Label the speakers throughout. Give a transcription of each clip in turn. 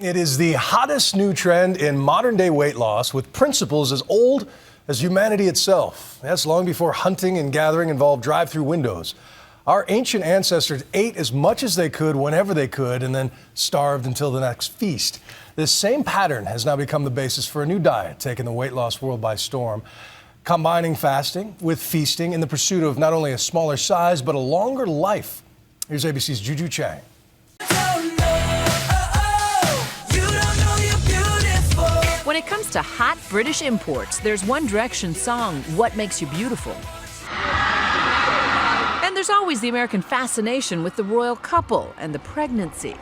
Speaker 1: It is the hottest new trend in modern-day weight loss, with principles as old as humanity itself. That's long before hunting and gathering involved drive-through windows. Our ancient ancestors ate as much as they could whenever they could and then starved until the next feast. This same pattern has now become the basis for a new diet taking the weight loss world by storm, combining fasting with feasting in the pursuit of not only a smaller size but a longer life. Here's ABC's Juju Chang.
Speaker 2: When it comes to hot British imports, there's One Direction's song, What Makes You Beautiful. And there's always the American fascination with the royal couple and the pregnancy.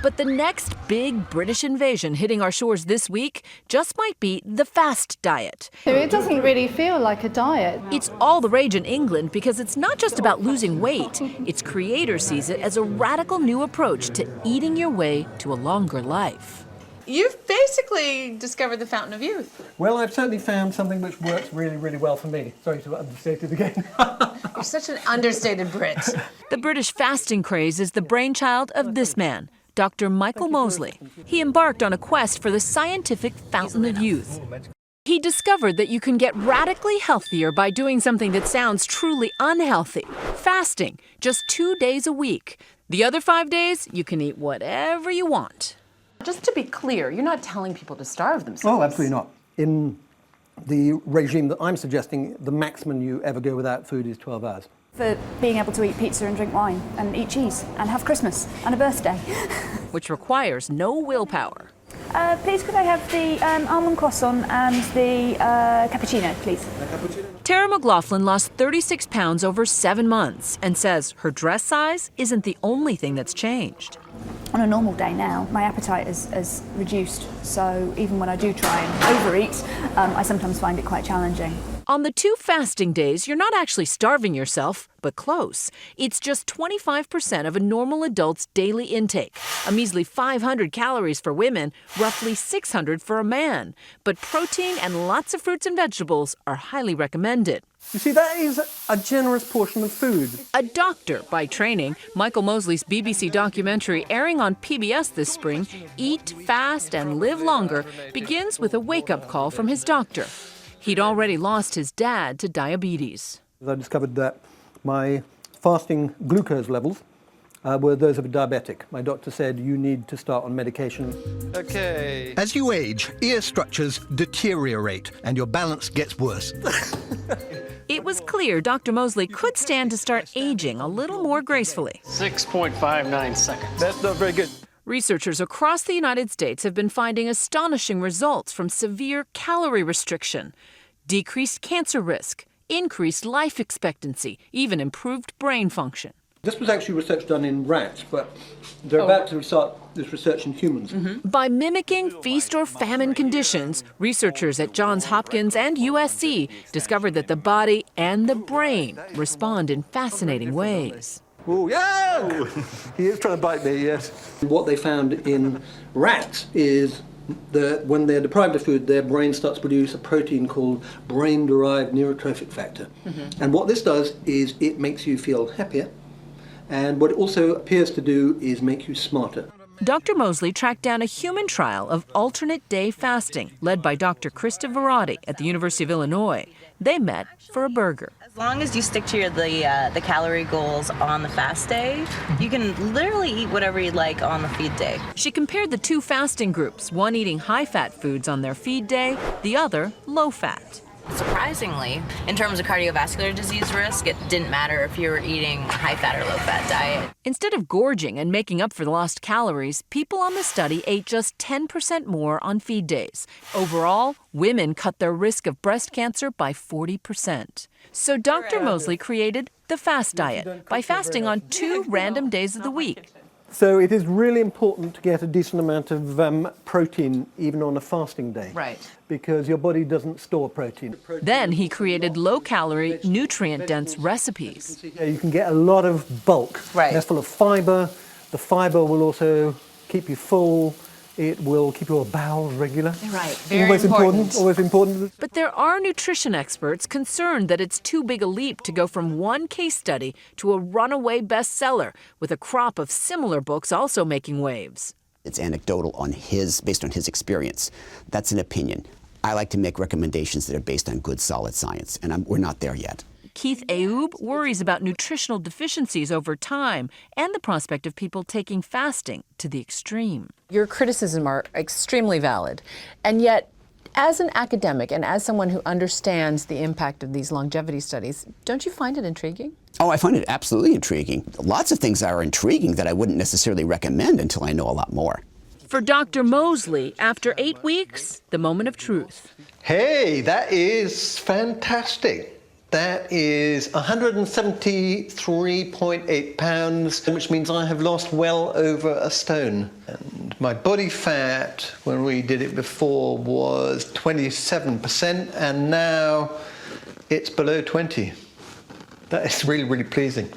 Speaker 2: But the next big British invasion hitting our shores this week just might be the fast diet.
Speaker 3: It doesn't really feel like a diet.
Speaker 2: It's all the rage in England because it's not just about losing weight. Its creator sees it as a radical new approach to eating your way to a longer life.
Speaker 4: You've basically discovered the fountain of youth.
Speaker 5: Well, I've certainly found something which works really, really well for me. Sorry to understate it again.
Speaker 4: You're such an understated Brit.
Speaker 2: The British fasting craze is the brainchild of this man, Dr. Michael Mosley. He embarked on a quest for the scientific fountain of youth. He discovered that you can get radically healthier by doing something that sounds truly unhealthy, fasting, just 2 days a week. The other 5 days, you can eat whatever you want.
Speaker 6: Just to be clear, you're not telling people to starve themselves.
Speaker 5: Oh, absolutely not. In the regime that I'm suggesting, the maximum you ever go without food is 12 hours.
Speaker 3: For being able to eat pizza and drink wine and eat cheese and have Christmas and a birthday.
Speaker 2: Which requires no willpower.
Speaker 3: Please could I have the almond croissant and the cappuccino, please?
Speaker 2: Tara McLaughlin lost 36 pounds over 7 months and says her dress size isn't the only thing that's changed.
Speaker 3: On a normal day now, my appetite is reduced, so even when I do try and overeat, I sometimes find it quite challenging.
Speaker 2: On the 2 fasting days, you're not actually starving yourself, but close. It's just 25% of a normal adult's daily intake, a measly 500 calories for women, roughly 600 for a man. But protein and lots of fruits and vegetables are highly recommended.
Speaker 5: You see, that is a generous portion of food.
Speaker 2: A doctor by training, Michael Mosley's BBC documentary airing on PBS this spring, Eat, Fast and Live Longer, begins with a wake-up call from his doctor. He'd already lost his dad to diabetes.
Speaker 5: I discovered that my fasting glucose levels were those of a diabetic. My doctor said, you need to start on medication.
Speaker 7: Okay. As you age, ear structures deteriorate and your balance gets worse.
Speaker 2: It was clear Dr. Mosley could stand to start aging a little more gracefully.
Speaker 8: 6.59 seconds.
Speaker 7: That's not very good.
Speaker 2: Researchers across the United States have been finding astonishing results from severe calorie restriction, decreased cancer risk, increased life expectancy, even improved brain function.
Speaker 5: This was actually research done in rats, but they're about to start this research in humans.
Speaker 2: By mimicking feast or famine conditions, researchers at Johns Hopkins and USC discovered that the body and the brain respond in fascinating ways.
Speaker 5: Oh, yeah! He is trying to bite me, yes. What they found in rats is that when they're deprived of food, their brain starts to produce a protein called brain-derived neurotrophic factor. And what this does is it makes you feel happier, and what it also appears to do is make you smarter.
Speaker 2: Dr. Mosley tracked down a human trial of alternate day fasting, led by Dr. Krista Varady at the University of Illinois. They met for a burger.
Speaker 9: As long as you stick to the calorie goals on the fast day, you can literally eat whatever you'd like on the feed day.
Speaker 2: She compared the 2 fasting groups, one eating high-fat foods on their feed day, the other low-fat.
Speaker 9: Surprisingly, in terms of cardiovascular disease risk, it didn't matter if you were eating a high-fat or low-fat diet.
Speaker 2: Instead of gorging and making up for the lost calories, people on the study ate just 10% more on feed days. Overall, women cut their risk of breast cancer by 40%. So Dr. Mosley created the fast diet by fasting on 2 random days of the week.
Speaker 5: So it is really important to get a decent amount of protein even on a fasting day.
Speaker 6: Right.
Speaker 5: Because your body doesn't store protein.
Speaker 2: Then he created low-calorie, nutrient-dense recipes.
Speaker 5: You can get a lot of bulk.
Speaker 6: Right.
Speaker 5: They're full of fiber. The fiber will also keep you full. It will keep your bowels regular.
Speaker 6: Right, very
Speaker 5: always
Speaker 6: important.
Speaker 5: Always important.
Speaker 2: But there are nutrition experts concerned that it's too big a leap to go from one case study to a runaway bestseller, with a crop of similar books also making waves.
Speaker 10: It's anecdotal based on his experience. That's an opinion. I like to make recommendations that are based on good, solid science, and we're not there yet.
Speaker 2: Keith Ayoub worries about nutritional deficiencies over time and the prospect of people taking fasting to the extreme.
Speaker 6: Your criticisms are extremely valid, and yet, as an academic and as someone who understands the impact of these longevity studies, don't you find it intriguing?
Speaker 10: Oh, I find it absolutely intriguing. Lots of things are intriguing that I wouldn't necessarily recommend until I know a lot more.
Speaker 2: For Dr. Mosley, after 8 weeks, the moment of truth.
Speaker 5: Hey, that is fantastic. That is 173.8 pounds, which means I have lost well over a stone. And my body fat, when we did it before, was 27%, and now it's below 20. That is really, really pleasing.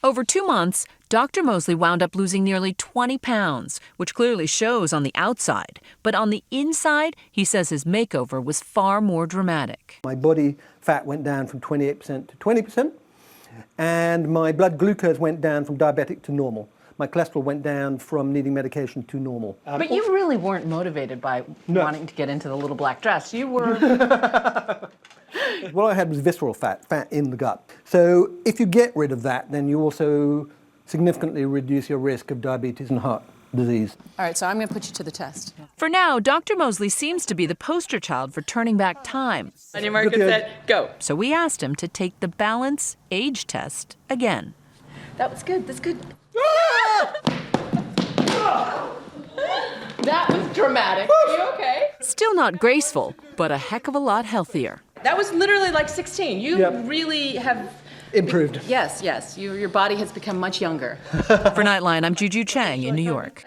Speaker 2: Over 2 months, Dr. Mosley wound up losing nearly 20 pounds, which clearly shows on the outside. But on the inside, he says his makeover was far more dramatic.
Speaker 5: My body fat went down from 28% to 20%, and my blood glucose went down from diabetic to normal. My cholesterol went down from needing medication to normal.
Speaker 6: But you really weren't motivated by wanting to get into the little black dress. You were...
Speaker 5: What I had was visceral fat in the gut. So if you get rid of that, then you also significantly reduce your risk of diabetes and heart disease.
Speaker 6: All right, so I'm going to put you to the test.
Speaker 2: For now, Dr. Mosley seems to be the poster child for turning back time.
Speaker 6: On your mark, get set, go.
Speaker 2: So we asked him to take the balance age test again.
Speaker 6: That was good, that's good. That was dramatic. Are you okay?
Speaker 2: Still not graceful, but a heck of a lot healthier.
Speaker 6: That was literally like 16. You really have...
Speaker 5: Improved.
Speaker 6: Yes, your body has become much younger.
Speaker 2: For Nightline, I'm Juju Chang in New York.